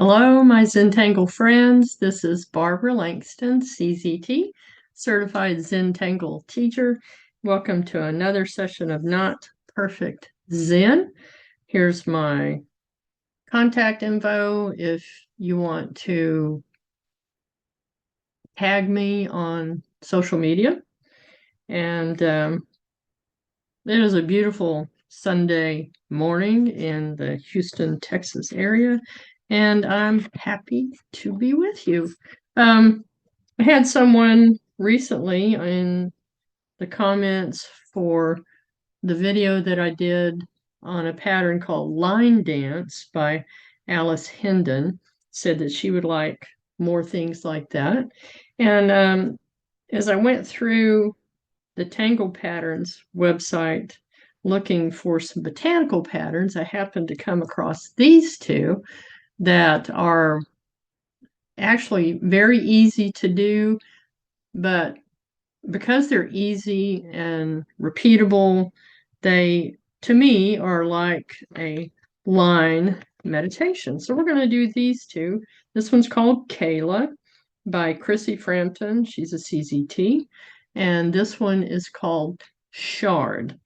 Hello, my Zentangle friends. This is Barbara Langston, CZT, Certified Zentangle Teacher. Welcome to another session of Not Perfect Zen. Here's my contact info if you want to tag me on social media. And it is a beautiful Sunday morning in the Houston, Texas area, and I'm happy to be with you. I had someone recently in the comments for the video that I did on a pattern called Line Dance by Alice Hendon, said that she would like more things like that. And as I went through the Tangle Patterns website looking for some botanical patterns, I happened to come across these two that are actually very easy to do, but because they're easy and repeatable, they, to me, are like a line meditation. So we're going to do these two. This one's called Kayla by Chrissie Frampton. She's a CZT. And this one is called Chard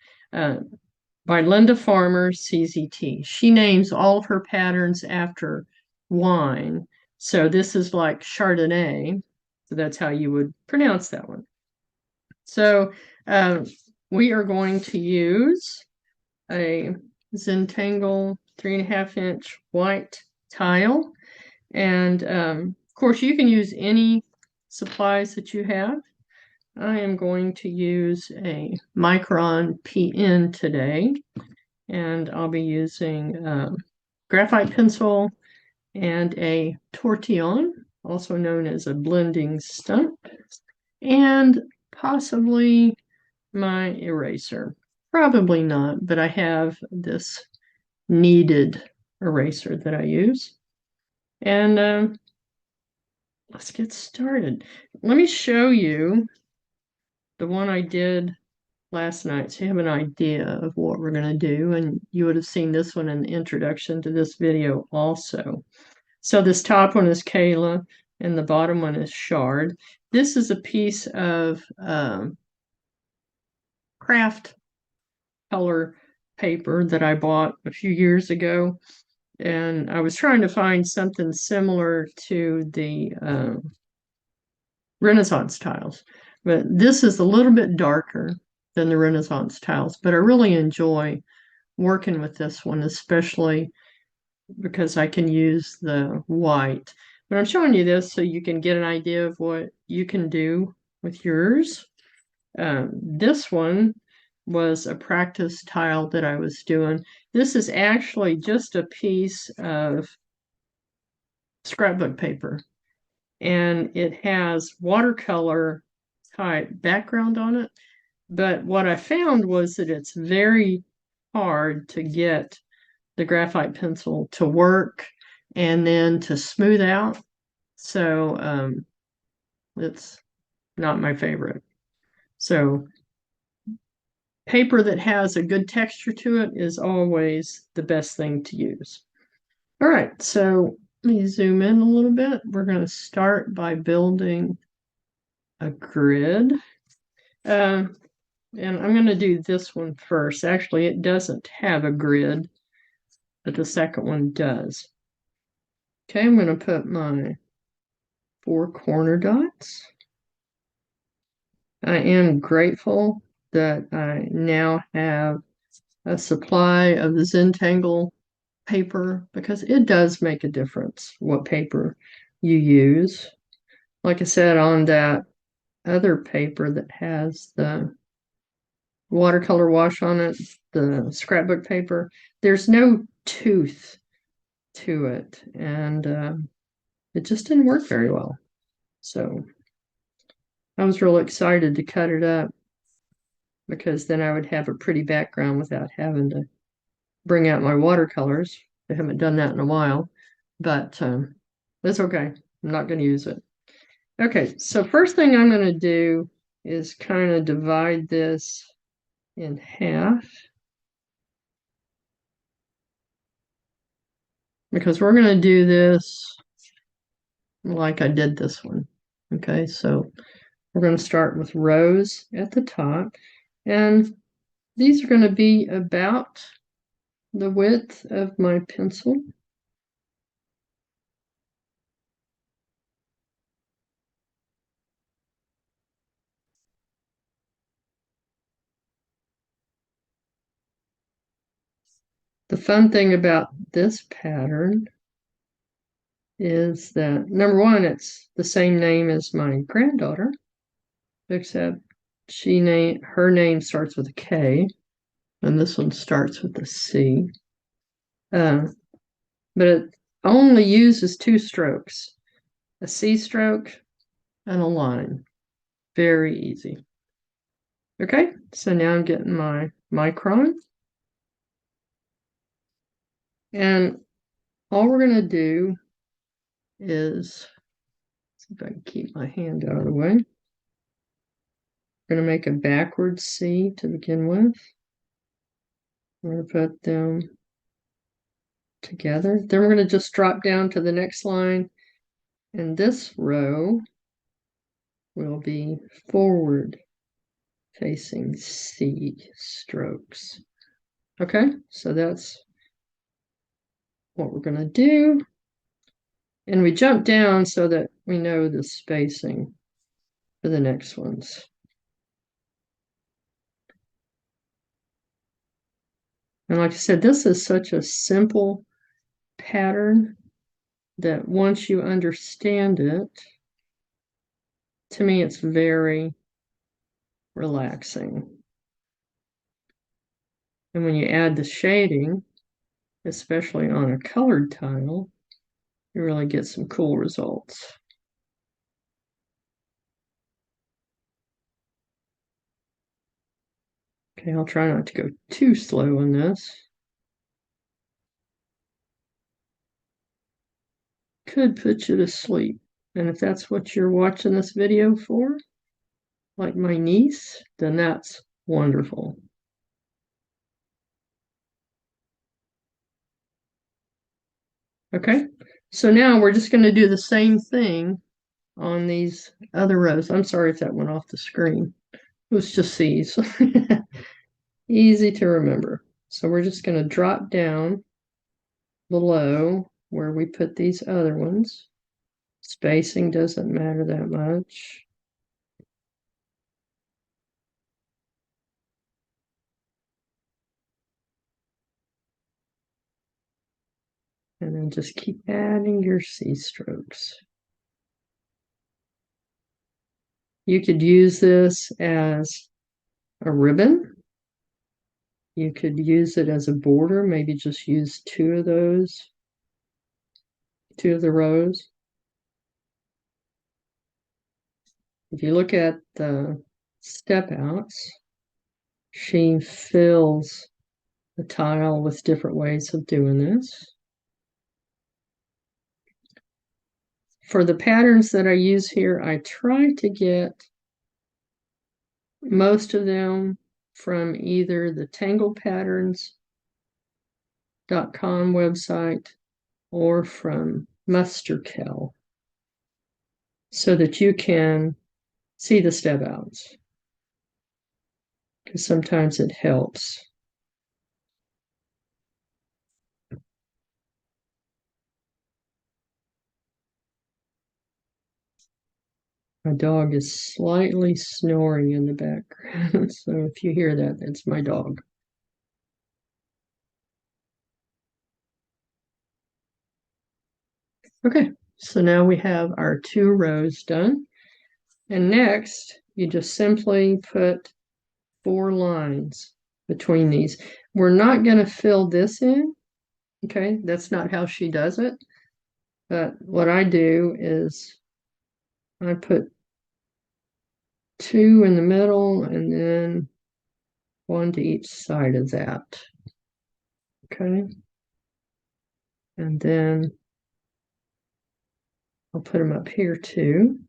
by Linda Farmer, CZT. She names all of her patterns after wine. So this is like Chardonnay. So that's how you would pronounce that one. So we are going to use a Zentangle 3.5-inch white tile. And of course, you can use any supplies that you have. I am going to use a Micron PN today, and I'll be using graphite pencil and a tortillon, also known as a blending stump, and possibly my eraser. Probably not, but I have this kneaded eraser that I use. And let's get started. Let me show you the one I did last night, so you have an idea of what we're going to do, and you would have seen this one in the introduction to this video also. So this top one is Kayla, and the bottom one is Chard. This is a piece of craft color paper that I bought a few years ago, and I was trying to find something similar to the Renaissance tiles, but this is a little bit darker than the Renaissance tiles, but I really enjoy working with this one, especially because I can use the white. But I'm showing you this so you can get an idea of what you can do with yours. This one was a practice tile that I was doing. This is actually just a piece of scrapbook paper, and it has watercolor type background on it. But what I found was that it's very hard to get the graphite pencil to work and then to smooth out. So it's not my favorite. So paper that has a good texture to it is always the best thing to use. All right, so let me zoom in a little bit. We're going to start by building a grid. And I'm going to do this one first. Actually, it doesn't have a grid, but the second one does. Okay, I'm going to put my 4 corner dots. I am grateful that I now have a supply of the Zentangle paper, because it does make a difference what paper you use. Like I said, on that other paper that has the watercolor wash on it, the scrapbook paper, there's no tooth to it, and it just didn't work very well. So I was real excited to cut it up, because then I would have a pretty background without having to bring out my watercolors. I haven't done that in a while, but that's okay. I'm not going to use it. Okay, so first thing I'm going to do is kind of divide this in half. because we're going to do this like I did this one. Okay, so we're going to start with rows at the top, and these are going to be about the width of my pencil. The fun thing about this pattern is that, number one, it's the same name as my granddaughter, except her name starts with a K, and this one starts with a C. But it only uses 2 strokes, a C stroke and a line. Very easy. Okay, so now I'm getting my Micron. And all we're going to do is, see if I can keep my hand out of the way. We're going to make a backward C to begin with. We're going to put them together. Then we're going to just drop down to the next line. And this row will be forward facing C strokes. Okay, so that's what we're going to do. And we jump down so that we know the spacing for the next ones. And like I said, this is such a simple pattern that once you understand it, to me, it's very relaxing. And when you add the shading, especially on a colored tile, you really get some cool results. Okay, I'll try not to go too slow on this. Could put you to sleep. And if that's what you're watching this video for, like my niece, then that's wonderful. Okay, so now we're just going to do the same thing on these other rows. I'm sorry if that went off the screen. It was just C's. Easy to remember. So we're just going to drop down below where we put these other ones. Spacing doesn't matter that much. And then just keep adding your C strokes. You could use this as a ribbon. You could use it as a border, maybe just use 2 of those, 2 of the rows. If you look at the step outs, she fills the tile with different ways of doing this. For the patterns that I use here, I try to get most of them from either the tanglepatterns.com website or from Musterkel, so that you can see the step outs, because sometimes it helps. My dog is slightly snoring in the background, so if you hear that, it's my dog. Okay, so now we have our 2 rows done. And next, you just simply put 4 lines between these. We're not going to fill this in, okay? That's not how she does it. But what I do is I put 2 in the middle and then 1 to each side of that. Okay. And then I'll put them up here too.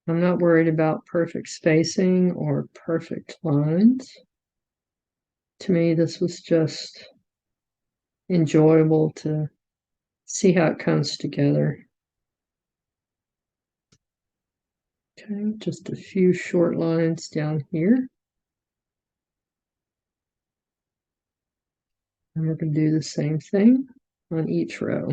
I'm not worried about perfect spacing or perfect lines. To me, this was just enjoyable to see how it comes together. Okay, just a few short lines down here. And we're going to do the same thing on each row.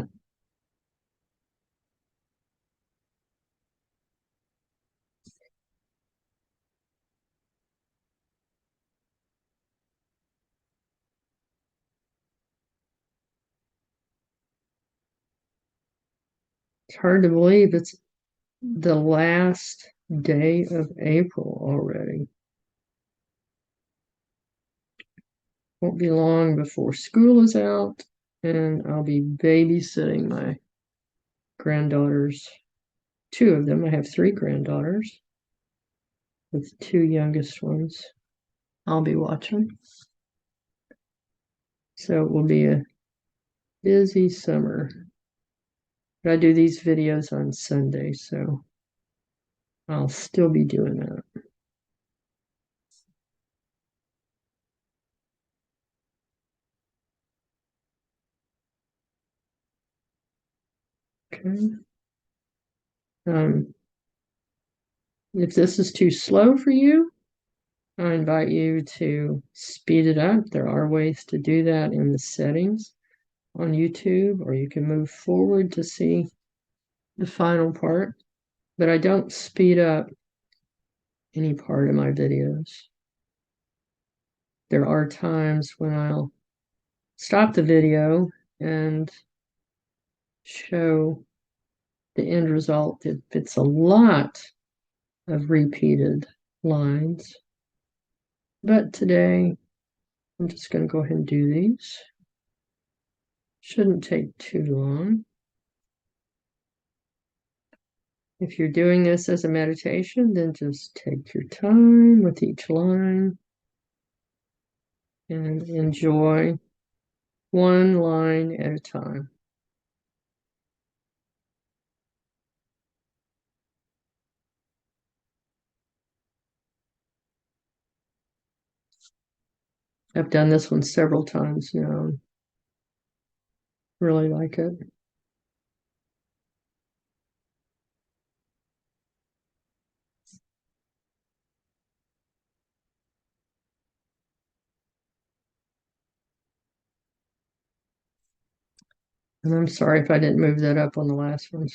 It's hard to believe it's the last day of April already. Won't be long before school is out, and I'll be babysitting my granddaughters. Two of them. I have three granddaughters, with two youngest ones I'll be watching. So it will be a busy summer. But I do these videos on Sunday, so I'll still be doing that. Okay. If this is too slow for you, I invite you to speed it up. There are ways to do that in the settings on YouTube, or you can move forward to see the final part. But I don't speed up any part of my videos. There are times when I'll stop the video and show the end result if it's a lot of repeated lines. But today, I'm just going to go ahead and do these. Shouldn't take too long. If you're doing this as a meditation, then just take your time with each line and enjoy one line at a time. I've done this one several times now. Really like it. And I'm sorry if I didn't move that up on the last ones.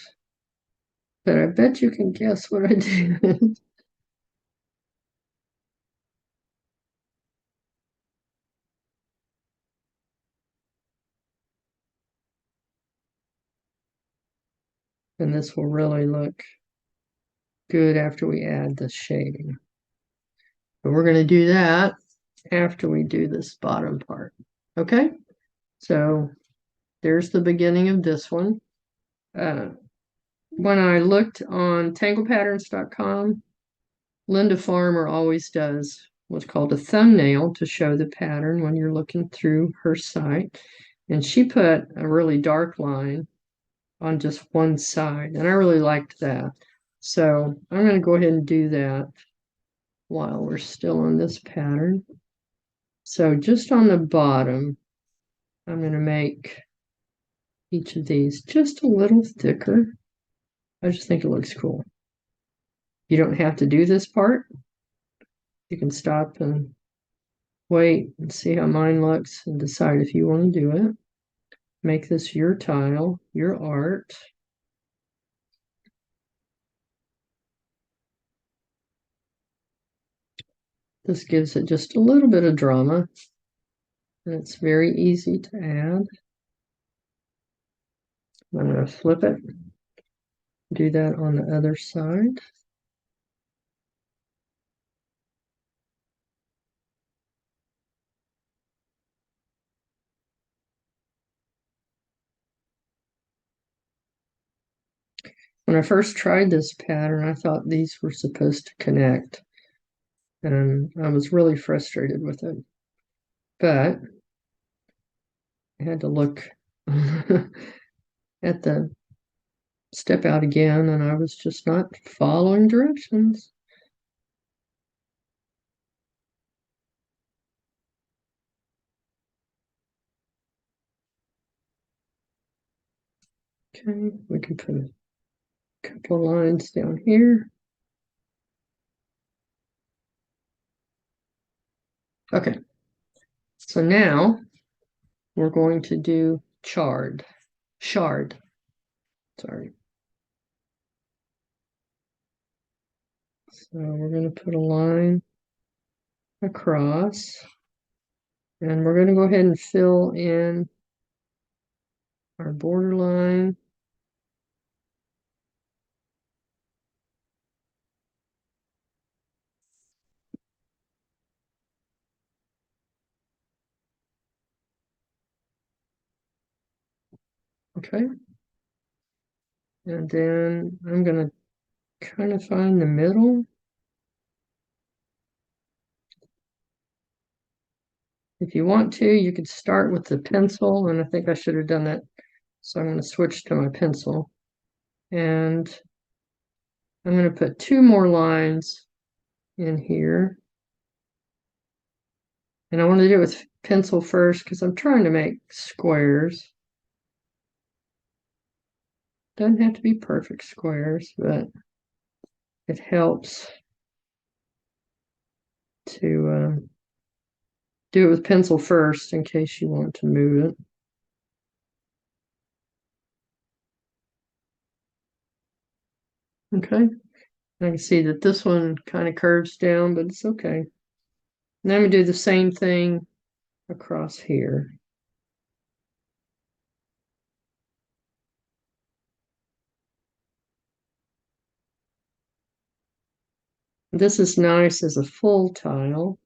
But I bet you can guess what I did. And this will really look good after we add the shading. But we're going to do that after we do this bottom part. Okay? So there's the beginning of this one. When I looked on tanglepatterns.com, Linda Farmer always does what's called a thumbnail to show the pattern when you're looking through her site. And she put a really dark line on just one side, and I really liked that. So I'm going to go ahead and do that while we're still on this pattern. So just on the bottom, I'm going to make each of these just a little thicker. I just think it looks cool. You don't have to do this part. You can stop and wait and see how mine looks and decide if you want to do it. Make this your tile, your art. This gives it just a little bit of drama, and it's very easy to add. I'm going to flip it, do that on the other side. When I first tried this pattern, I thought these were supposed to connect, and I was really frustrated with it. But I had to look at the step out again, and I was just not following directions. Okay, we can put a couple of lines down here. Okay, so now we're going to do Chard. Sorry. So we're going to put a line across, and we're going to go ahead and fill in our border line. Okay. And then I'm going to kind of find the middle. If you want to, you could start with the pencil, and I think I should have done that. So I'm going to switch to my pencil. And I'm going to put 2 more lines in here. And I want to do it with pencil first because I'm trying to make squares. Doesn't have to be perfect squares, but it helps to do it with pencil first in case you want to move it. Okay, I can see that this one kind of curves down, but it's okay. Now I'm going to do the same thing across here. This is nice as a full tile,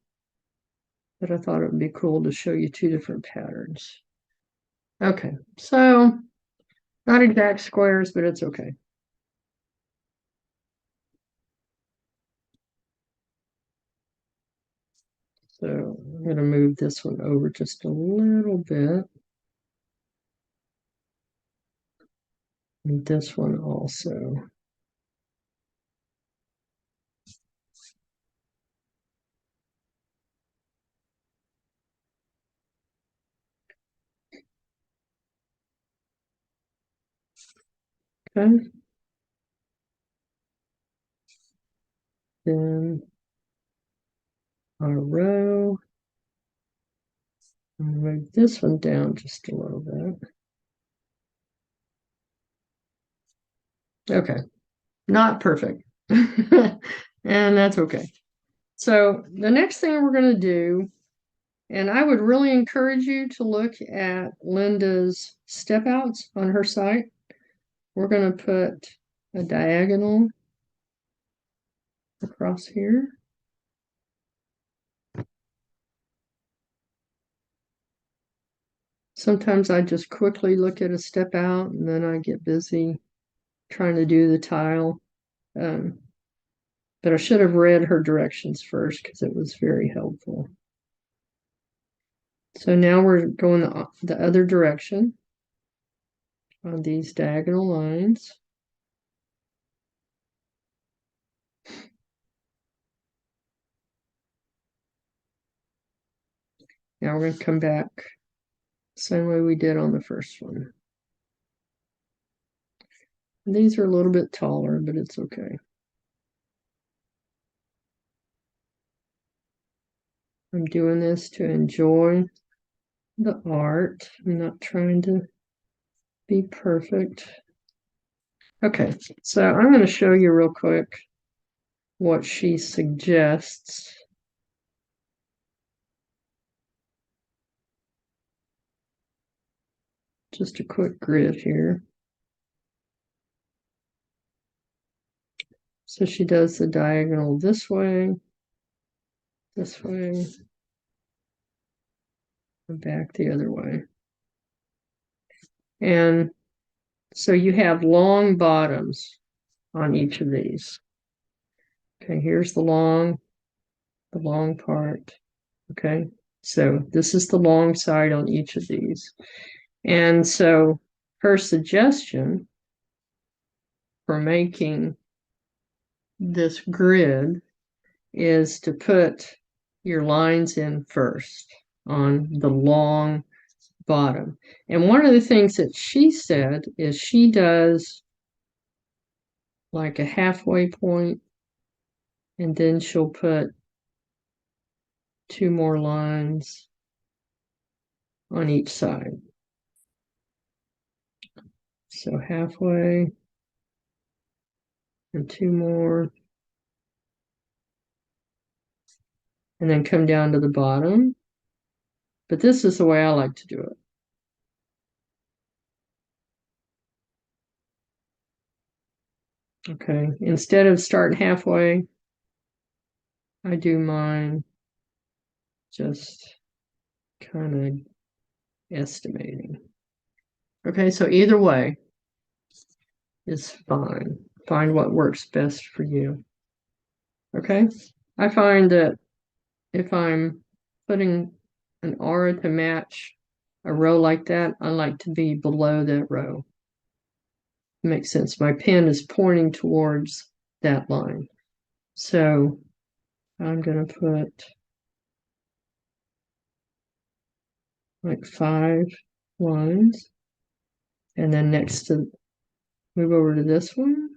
but I thought it would be cool to show you 2 different patterns. Okay, so not exact squares, but it's okay. So I'm going to move this one over just a little bit. And this one also. Okay. Then our row. I'll move this one down just a little bit. Okay, not perfect. And that's okay. So the next thing we're going to do, and I would really encourage you to look at Linda's step outs on her site. We're going to put a diagonal across here. Sometimes I just quickly look at a step out and then I get busy trying to do the tile. But I should have read her directions first because it was very helpful. So now we're going the other direction on these diagonal lines. Now we're going to come back the same way we did on the first one. These are a little bit taller, but it's okay. I'm doing this to enjoy the art. I'm not trying to be perfect. Okay, so I'm going to show you real quick what she suggests. Just a quick grid here. So she does the diagonal this way, and back the other way. And so you have long bottoms on each of these. Okay, here's the long part. Okay, so this is the long side on each of these. And so her suggestion for making this grid is to put your lines in first on the long bottom. And one of the things that she said is she does like a halfway point, and then she'll put 2 more lines on each side. So halfway and 2 more, and then come down to the bottom. But this is the way I like to do it. Okay, instead of starting halfway, I do mine just kind of estimating. Okay, so either way is fine. Find what works best for you. Okay, I find that if I'm putting an aura to match a row like that, I like to be below that row. Makes sense. My pen is pointing towards that line. So I'm going to put like 5 lines. And then next to, move over to this one.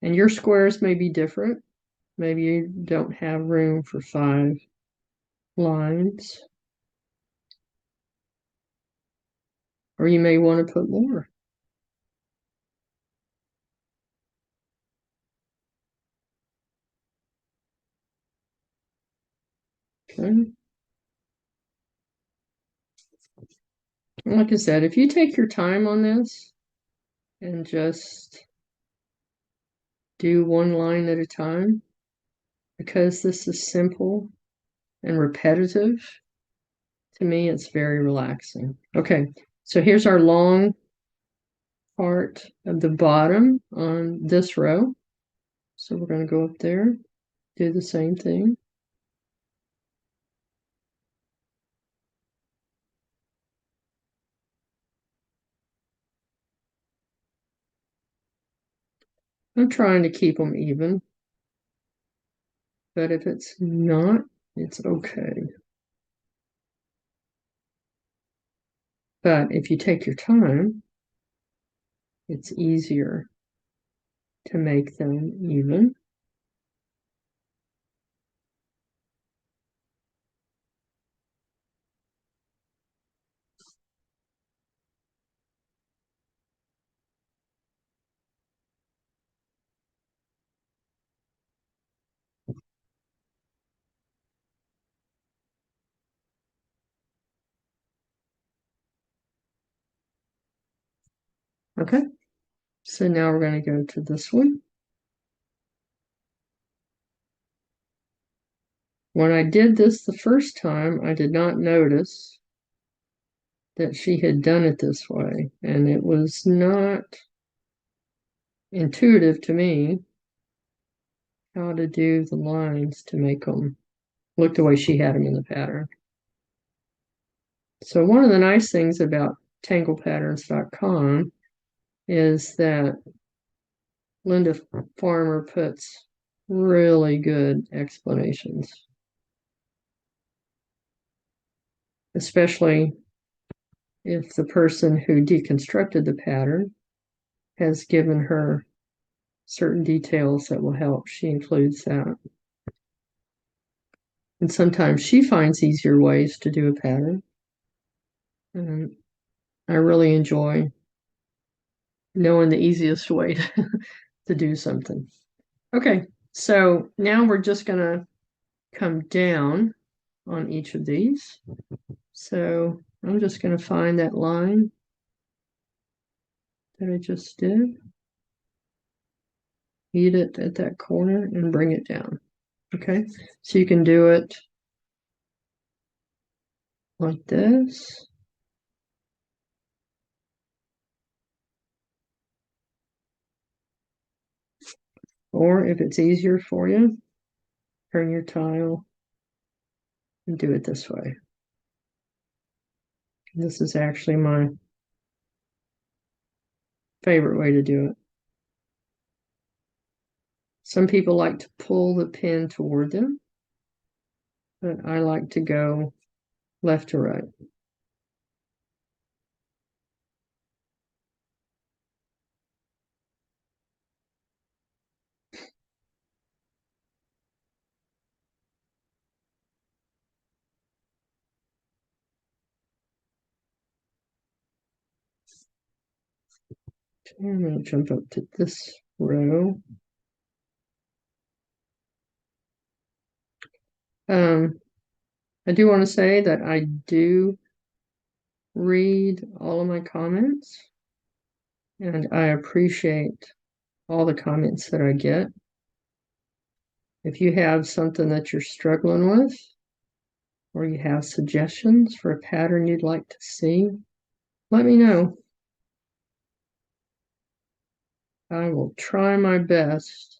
And your squares may be different. Maybe you don't have room for 5 lines. Or you may want to put more. Okay. Like I said, if you take your time on this and just do 1 line at a time, because this is simple and repetitive, to me, it's very relaxing. Okay, so here's our long part of the bottom on this row. So we're going to go up there, do the same thing. I'm trying to keep them even, but if it's not, it's okay. But if you take your time, it's easier to make them even. Okay, so now we're going to go to this one. When I did this the first time, I did not notice that she had done it this way, and it was not intuitive to me how to do the lines to make them look the way she had them in the pattern. So one of the nice things about tanglepatterns.com is that Linda Farmer puts really good explanations, especially if the person who deconstructed the pattern has given her certain details that will help. She includes that. And sometimes she finds easier ways to do a pattern. And I really enjoy knowing the easiest way to do something. Okay, so now we're just going to come down on each of these. So I'm just going to find that line that I just did, meet it at that corner, and bring it down. Okay, so you can do it like this. Or if it's easier for you, turn your tile and do it this way. This is actually my favorite way to do it. Some people like to pull the pen toward them, but I like to go left to right. I'm going to jump up to this row. I do want to say that I do read all of my comments, and I appreciate all the comments that I get. If you have something that you're struggling with, or you have suggestions for a pattern you'd like to see, let me know. I will try my best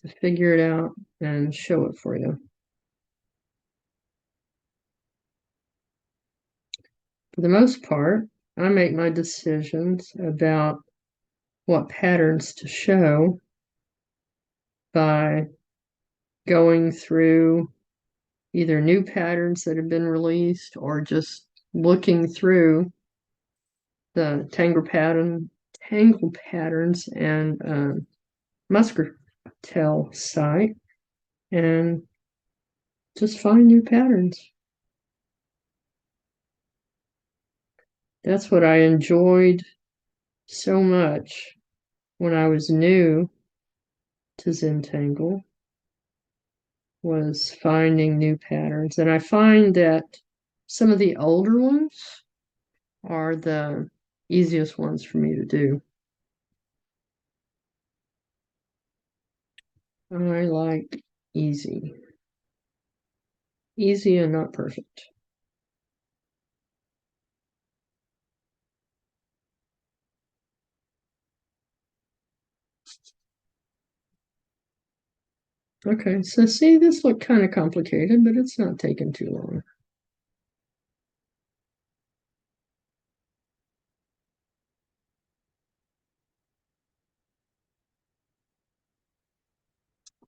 to figure it out and show it for you. For the most part, I make my decisions about what patterns to show by going through either new patterns that have been released or just looking through the tangle patterns and Muscatel site and just find new patterns. That's what I enjoyed so much when I was new to Zentangle, was finding new patterns. And I find that some of the older ones are the easiest ones for me to do. I like easy. Easy and not perfect. Okay, so see, this looked kind of complicated, but it's not taking too long.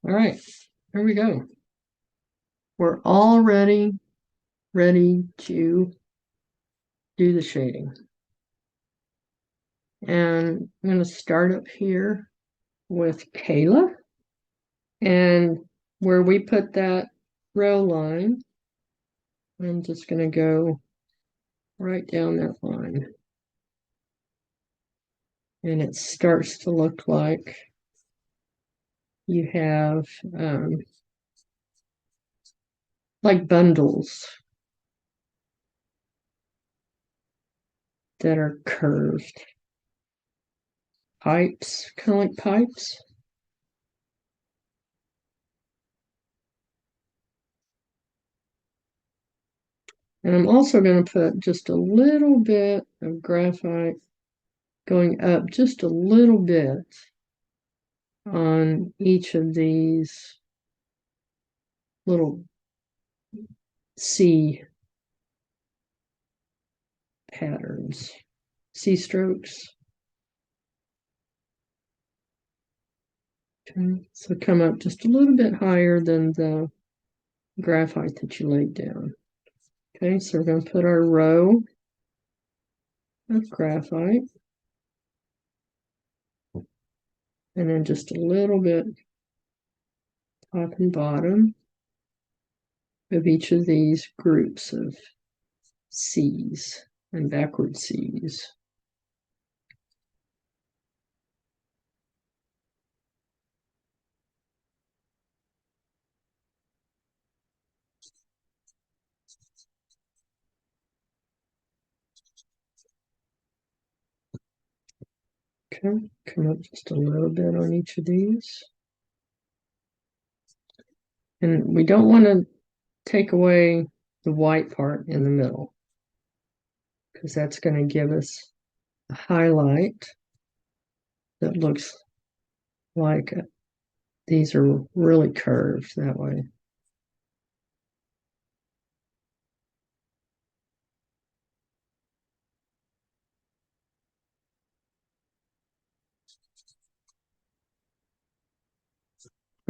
All right, here we go. We're already ready to do the shading. And I'm going to start up here with Kayla. And where we put that row line, I'm just going to go right down that line. And it starts to look like you have like bundles that are curved. Pipes, kind of like pipes. And I'm also going to put just a little bit of graphite going up just a little bit on each of these little C patterns, C strokes. Okay, so come up just a little bit higher than the graphite that you laid down. Okay, so we're going to put our row of graphite. And then just a little bit top and bottom of each of these groups of C's and backward C's. Okay, come up just a little bit on each of these. And we don't want to take away the white part in the middle, because that's going to give us a highlight that looks like these are really curved that way.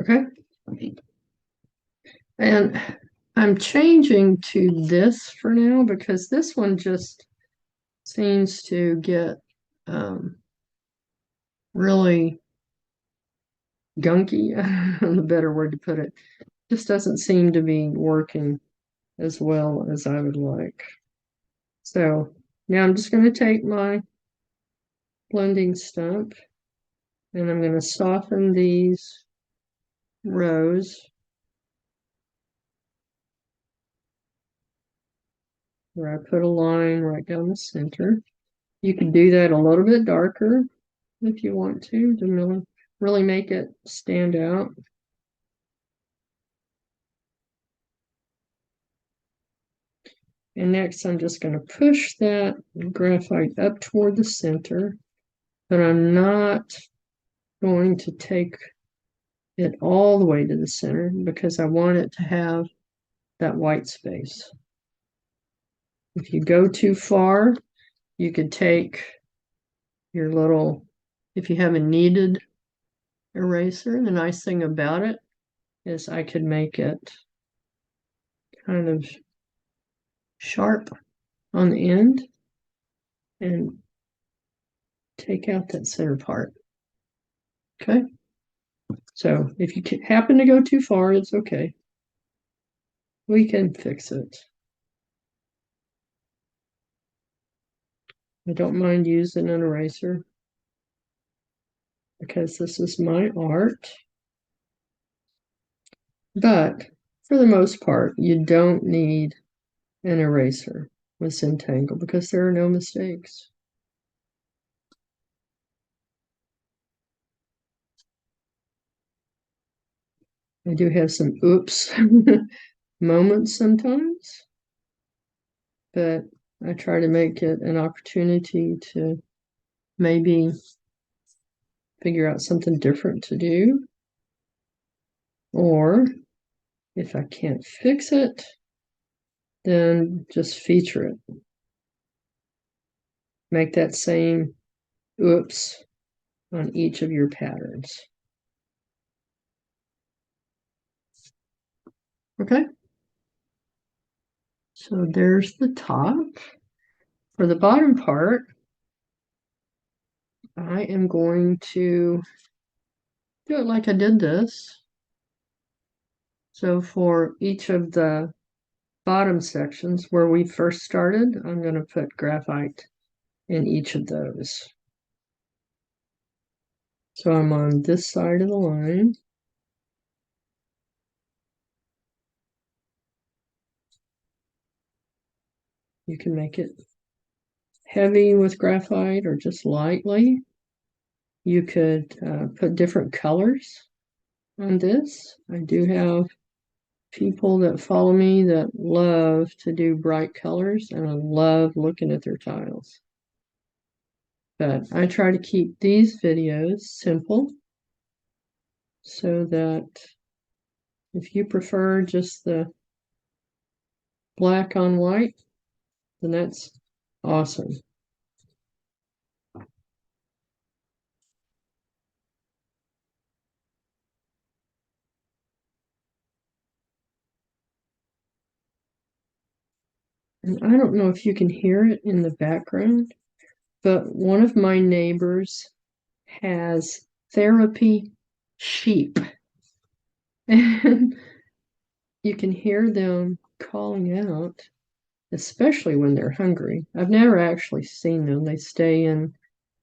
Okay. And I'm changing to this for now because this one just seems to get really gunky, the better word to put it. Just doesn't seem to be working as well as I would like. So now I'm just going to take my blending stump and I'm going to soften these rows where I put a line right down the center. You can do that a little bit darker if you want to really make it stand out. And next I'm just going to push that graphite up toward the center, but I'm not going to take it all the way to the center because I want it to have that white space. If you go too far, you could take your little, if you have a kneaded eraser, the nice thing about it is I could make it kind of sharp on the end and take out that center part. Okay. So if you happen to go too far, it's okay. We can fix it. I don't mind using an eraser because this is my art. But for the most part, you don't need an eraser with Zentangle because there are no mistakes. I do have some oops moments sometimes, but I try to make it an opportunity to maybe figure out something different to do. Or if I can't fix it, then just feature it. Make that same oops on each of your patterns. Okay. So there's the top. For the bottom part, I am going to do it like I did this. So for each of the bottom sections where we first started, I'm going to put graphite in each of those. So I'm on this side of the line. You can make it heavy with graphite or just lightly. You could put different colors on this. I do have people that follow me that love to do bright colors, and I love looking at their tiles. But I try to keep these videos simple so that if you prefer just the black on white, then that's awesome. And I don't know if you can hear it in the background, but one of my neighbors has therapy sheep. And you can hear them calling out, especially when they're hungry. I've never actually seen them. They stay in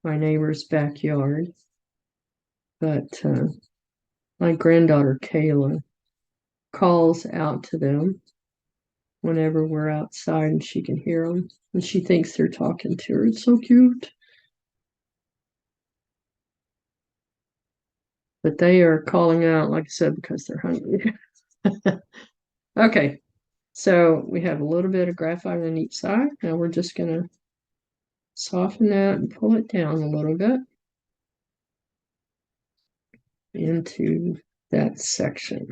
my neighbor's backyard. But my granddaughter, Kayla, calls out to them whenever we're outside and she can hear them. And she thinks they're talking to her. It's so cute. But they are calling out, like I said, because they're hungry. Okay, so we have a little bit of graphite on each side. Now we're just going to soften that and pull it down a little bit into that section.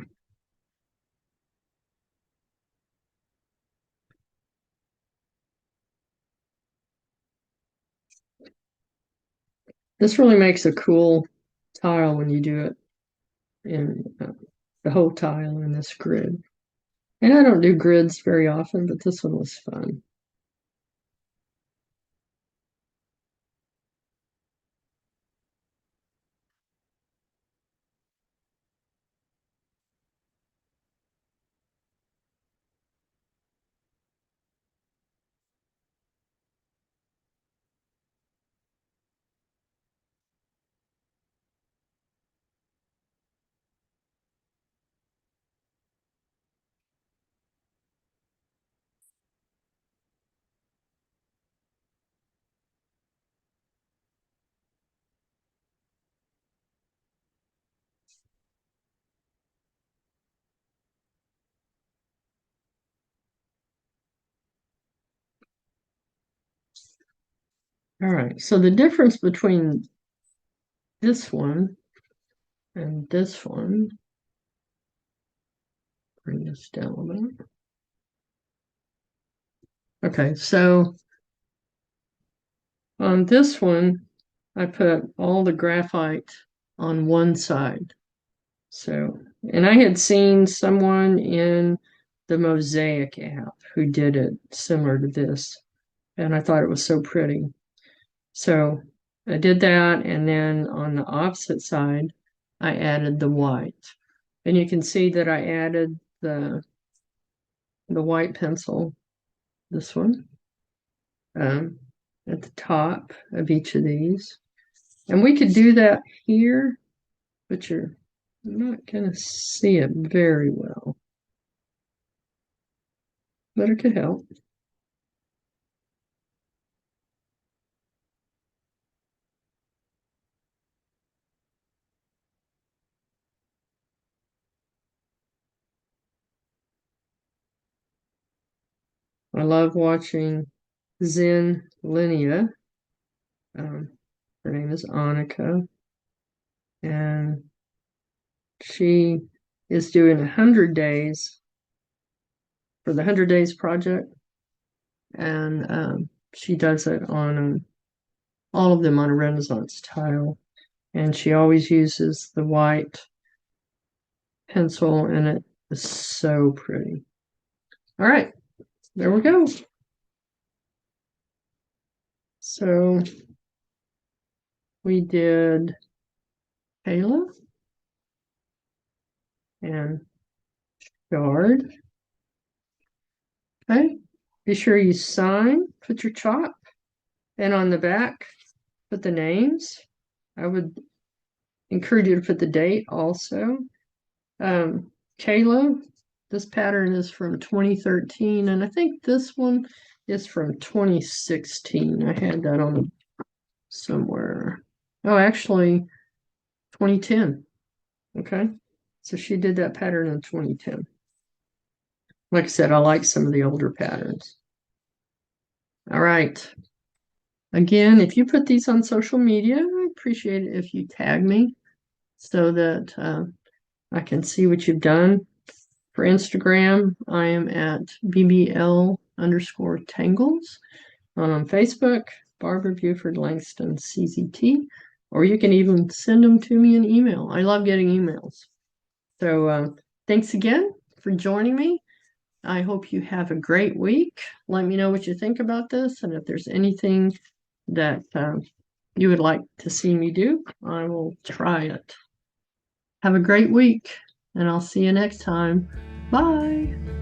This really makes a cool tile when you do it in the whole tile in this grid. And I don't do grids very often, but this one was fun. All right, so the difference between this one and this one, bring this down a bit. Okay, so on this one, I put all the graphite on one side. So, and I had seen someone in the Mosaic app who did it similar to this, and I thought it was so pretty. So I did that, and then on the opposite side, I added the white. And you can see that I added the white pencil, this one, at the top of each of these. And we could do that here, but you're not going to see it very well. But it could help. I love watching Zen Linnea. Her name is Annika. And she is doing 100 days for the 100 Days Project. And she does it on all of them on a Renaissance tile. And she always uses the white pencil, and it is so pretty. All right, there we go. So we did Kayla and Chard. Okay, be sure you sign, put your chalk, and on the back, put the names. I would encourage you to put the date also. Kayla, this pattern is from 2013, and I think this one is from 2016. I had that on somewhere. Oh, actually, 2010. Okay, so she did that pattern in 2010. Like I said, I like some of the older patterns. All right. Again, if you put these on social media, I appreciate it if you tag me so that I can see what you've done. For Instagram, I am at BBL_tangles. On Facebook, Barbara Buford Langston CZT, or you can even send them to me in email. I love getting emails. So thanks again for joining me. I hope you have a great week. Let me know what you think about this, and if there's anything that you would like to see me do, I will try it. Have a great week, and I'll see you next time. Bye.